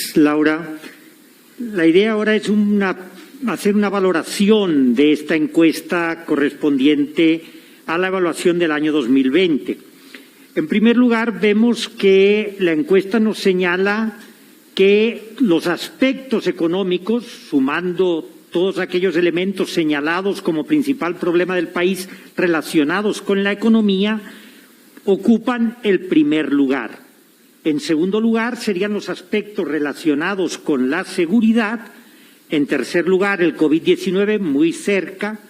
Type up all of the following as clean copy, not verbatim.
Gracias, Laura. La idea ahora es hacer una valoración de esta encuesta correspondiente a la evaluación del año 2020. En primer lugar, vemos que la encuesta nos señala que los aspectos económicos, sumando todos aquellos elementos señalados como principal problema del país relacionados con la economía, ocupan el primer lugar. En segundo lugar, serían los aspectos relacionados con la seguridad. En tercer lugar, el COVID-19, muy cerca.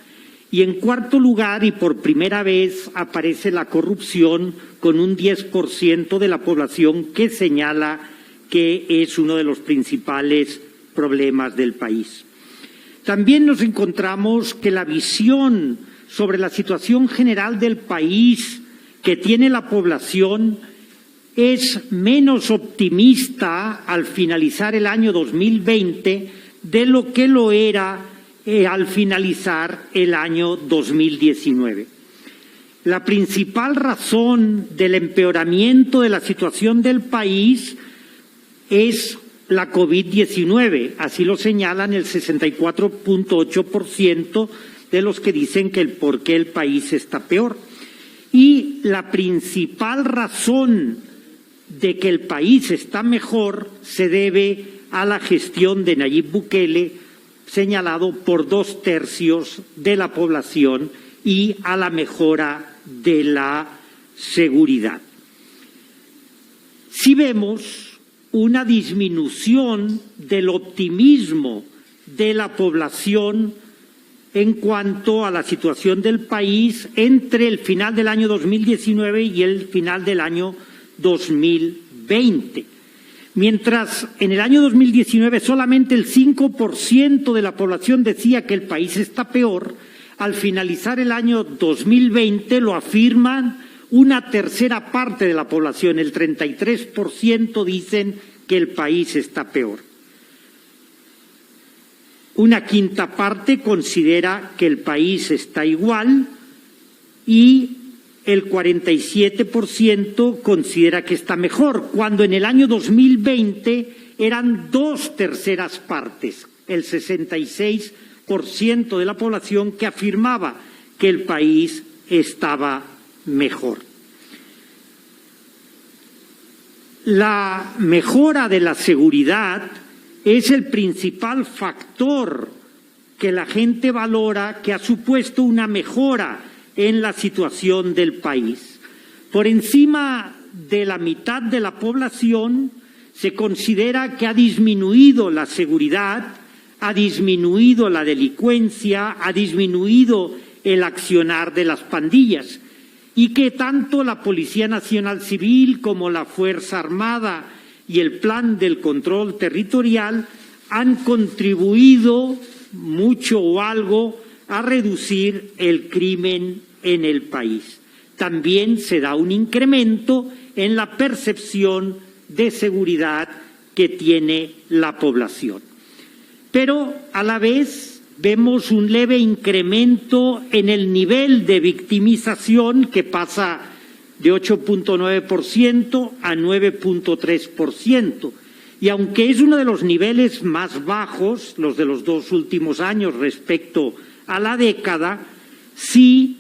Y en cuarto lugar, y por primera vez, aparece la corrupción con un 10% de la población que señala que es uno de los principales problemas del país. También nos encontramos que la visión sobre la situación general del país que tiene la población es menos optimista al finalizar el año 2020 de lo que lo era al finalizar el año 2019. La principal razón del empeoramiento de la situación del país es la COVID-19, así lo señalan el 64.8% de los que dicen que por qué el país está peor. Y la principal razón de que el país está mejor se debe a la gestión de Nayib Bukele, señalado por 2/3 de la población, y a la mejora de la seguridad. Si vemos una disminución del optimismo de la población en cuanto a la situación del país entre el final del año 2019 y el final del año 2020. Mientras en el año 2019 solamente el 5% de la población decía que el país está peor, al finalizar el año 2020 lo afirman una tercera parte de la población, el 33% dicen que el país está peor. Una quinta parte considera que el país está igual y el 47% considera que está mejor, cuando en el año 2020 eran 2/3 partes, el 66% de la población que afirmaba que el país estaba mejor. La mejora de la seguridad es el principal factor que la gente valora, que ha supuesto una mejora en la situación del país. Por encima de la mitad de la población se considera que ha disminuido la seguridad, ha disminuido la delincuencia, ha disminuido el accionar de las pandillas, y que tanto la Policía Nacional Civil como la Fuerza Armada y el Plan del Control Territorial han contribuido mucho o algo a reducir el crimen en el país. También se da un incremento en la percepción de seguridad que tiene la población. Pero a la vez vemos un leve incremento en el nivel de victimización, que pasa de 8.9% a 9.3%. Y aunque es uno de los niveles más bajos, los de los 2 últimos años respecto a la década, sí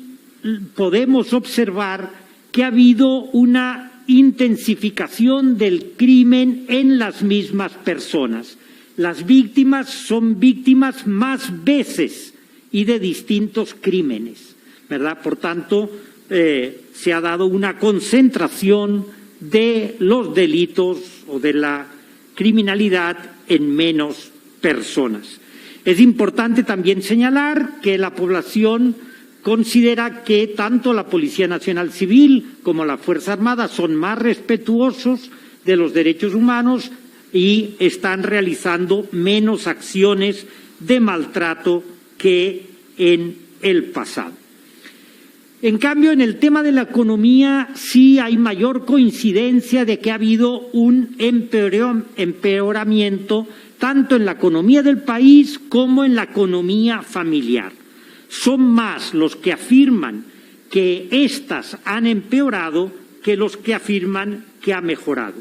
podemos observar que ha habido una intensificación del crimen en las mismas personas. Las víctimas son víctimas más veces y de distintos crímenes, ¿verdad? Por tanto, se ha dado una concentración de los delitos o de la criminalidad en menos personas. Es importante también señalar que la población considera que tanto la Policía Nacional Civil como la Fuerza Armada son más respetuosos de los derechos humanos y están realizando menos acciones de maltrato que en el pasado. En cambio, en el tema de la economía sí hay mayor coincidencia de que ha habido un empeoramiento tanto en la economía del país como en la economía familiar. Son más los que afirman que éstas han empeorado que los que afirman que ha mejorado.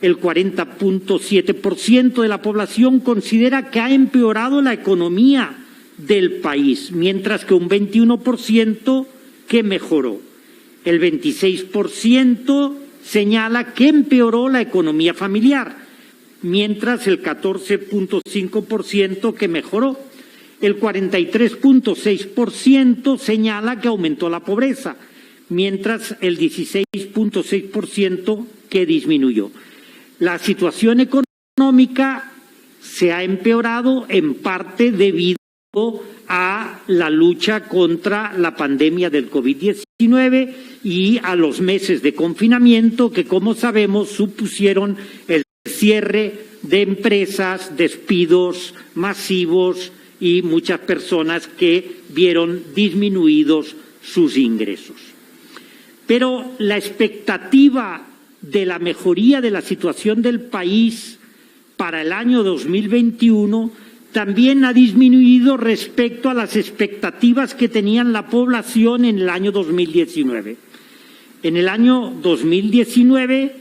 el 40.7% de la población considera que ha empeorado la economía del país, mientras que un 21% que mejoró. El 26% señala que empeoró la economía familiar, mientras el 14.5% que mejoró. El 43.6% señala que aumentó la pobreza, mientras el 16.6% que disminuyó. La situación económica se ha empeorado en parte debido a la lucha contra la pandemia del COVID-19 y a los meses de confinamiento que, como sabemos, supusieron el cierre de empresas, despidos masivos y muchas personas que vieron disminuidos sus ingresos. Pero la expectativa de la mejoría de la situación del país para el año 2021 también ha disminuido respecto a las expectativas que tenían la población en el año 2019. En el año 2019,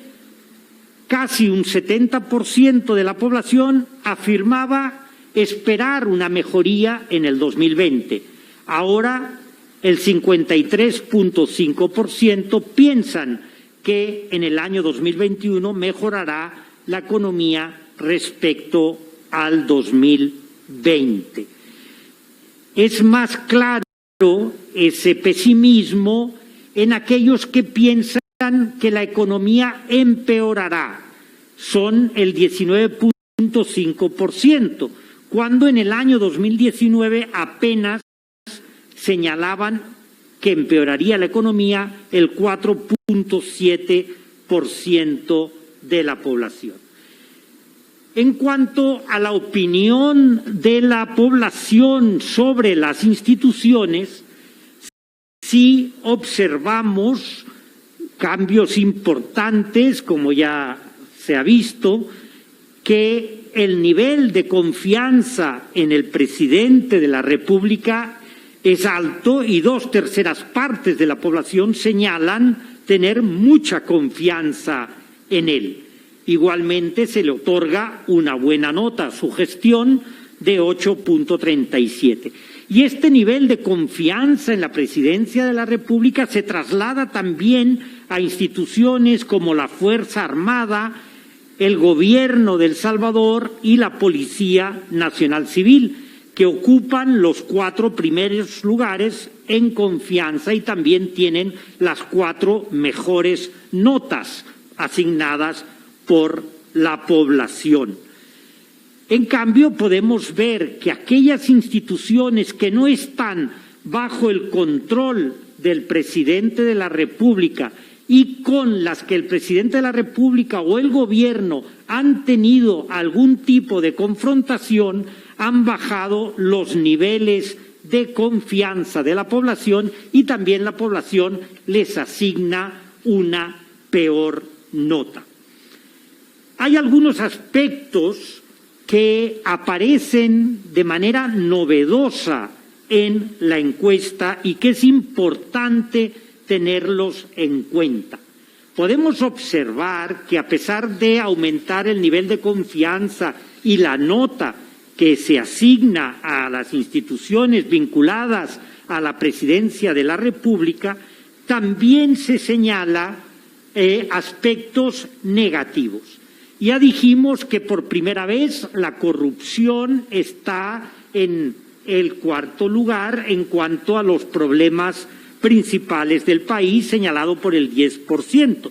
casi un 70% de la población afirmaba esperar una mejoría en el 2020. Ahora, el 53.5% piensan que en el año 2021 mejorará la economía respecto al 2020. Es más claro ese pesimismo en aquellos que piensan que la economía empeorará. Son el 19.5%, cuando en el año 2019 apenas señalaban que empeoraría la economía el 4.7% de la población. En cuanto a la opinión de la población sobre las instituciones, sí observamos cambios importantes, como ya se ha visto, que el nivel de confianza en el presidente de la República es alto y 2/3 partes de la población señalan tener mucha confianza en él. Igualmente se le otorga una buena nota a su gestión de 8.37. Y este nivel de confianza en la presidencia de la República se traslada también a instituciones como la Fuerza Armada, el Gobierno de El Salvador y la Policía Nacional Civil, que ocupan los 4 primeros lugares en confianza y también tienen las 4 mejores notas asignadas por la población. En cambio, podemos ver que aquellas instituciones que no están bajo el control del presidente de la República y con las que el presidente de la República o el gobierno han tenido algún tipo de confrontación, han bajado los niveles de confianza de la población y también la población les asigna una peor nota. Hay algunos aspectos que aparecen de manera novedosa en la encuesta y que es importante tenerlos en cuenta. Podemos observar que a pesar de aumentar el nivel de confianza y la nota que se asigna a las instituciones vinculadas a la presidencia de la República, también se señala aspectos negativos. Ya dijimos que por primera vez la corrupción está en el 4º lugar en cuanto a los problemas principales del país, señalado por el 10%.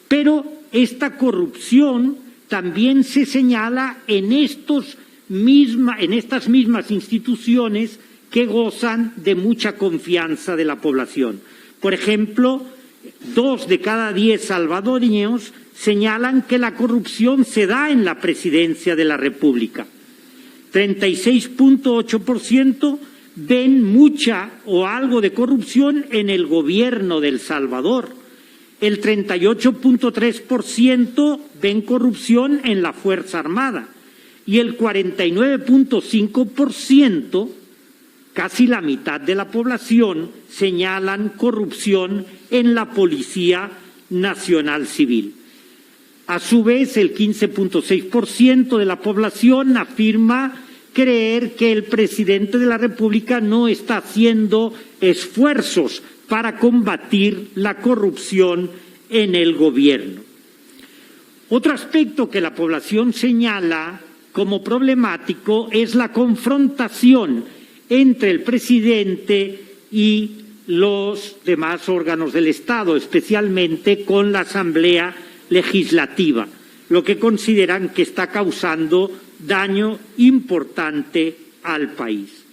Pero esta corrupción también se señala en estas mismas instituciones que gozan de mucha confianza de la población. Por ejemplo, 2 de cada 10 salvadoreños señalan que la corrupción se da en la presidencia de la República. 36.8% ven mucha o algo de corrupción en el gobierno de El Salvador. El 38.3% ven corrupción en la Fuerza Armada. Y el 49.5%, casi la mitad de la población, señalan corrupción en la Policía Nacional Civil. A su vez, el 15.6% de la población afirma creer que el presidente de la República no está haciendo esfuerzos para combatir la corrupción en el gobierno. Otro aspecto que la población señala como problemático es la confrontación entre el presidente y los demás órganos del Estado, especialmente con la Asamblea Legislativa, lo que consideran que está causando daño importante al país.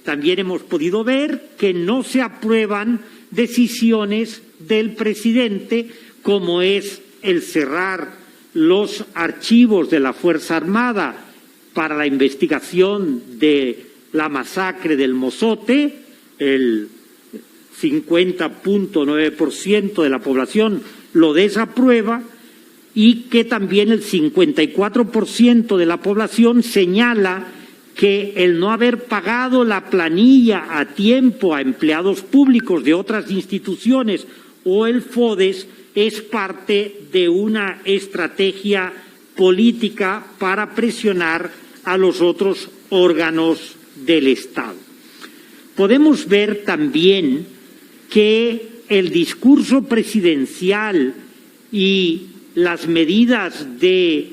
También hemos podido ver que no se aprueban decisiones del presidente, como es el cerrar los archivos de la Fuerza Armada para la investigación de la masacre del Mozote. El 50.9% de la población lo desaprueba, y que también el 54% de la población señala que el no haber pagado la planilla a tiempo a empleados públicos de otras instituciones o el FODES es parte de una estrategia política para presionar a los otros órganos del Estado. Podemos ver también que el discurso presidencial y las medidas de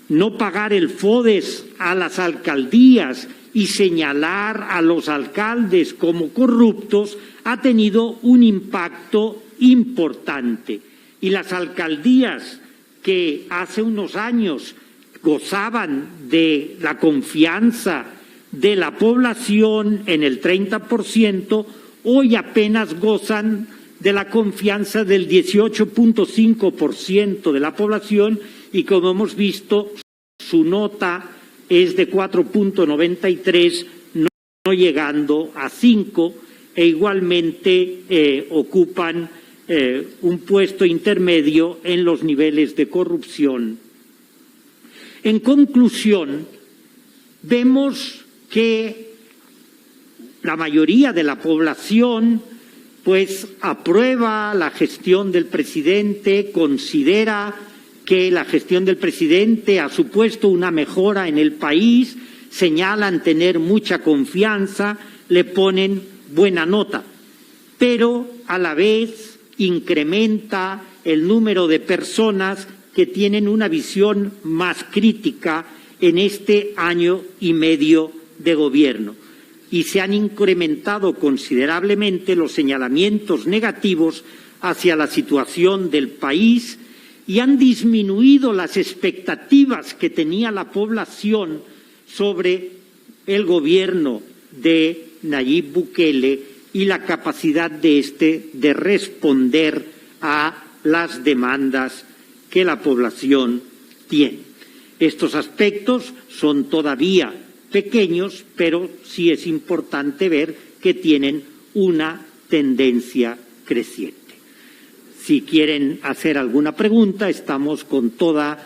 no pagar el FODES a las alcaldías y señalar a los alcaldes como corruptos ha tenido un impacto importante. Y las alcaldías que hace unos años gozaban de la confianza de la población en el 30%, hoy apenas gozan de la confianza del 18.5% de la población, y como hemos visto, su nota es de 4.93, no llegando a 5, e igualmente ocupan un puesto intermedio en los niveles de corrupción. En conclusión, vemos que la mayoría de la población pues aprueba la gestión del presidente, considera que la gestión del presidente ha supuesto una mejora en el país, señalan tener mucha confianza, le ponen buena nota, pero a la vez incrementa el número de personas que tienen una visión más crítica en este año y medio de gobierno. Y se han incrementado considerablemente los señalamientos negativos hacia la situación del país y han disminuido las expectativas que tenía la población sobre el gobierno de Nayib Bukele y la capacidad de éste de responder a las demandas que la población tiene. Estos aspectos son todavía pequeños, pero sí es importante ver que tienen una tendencia creciente. Si quieren hacer alguna pregunta, estamos con toda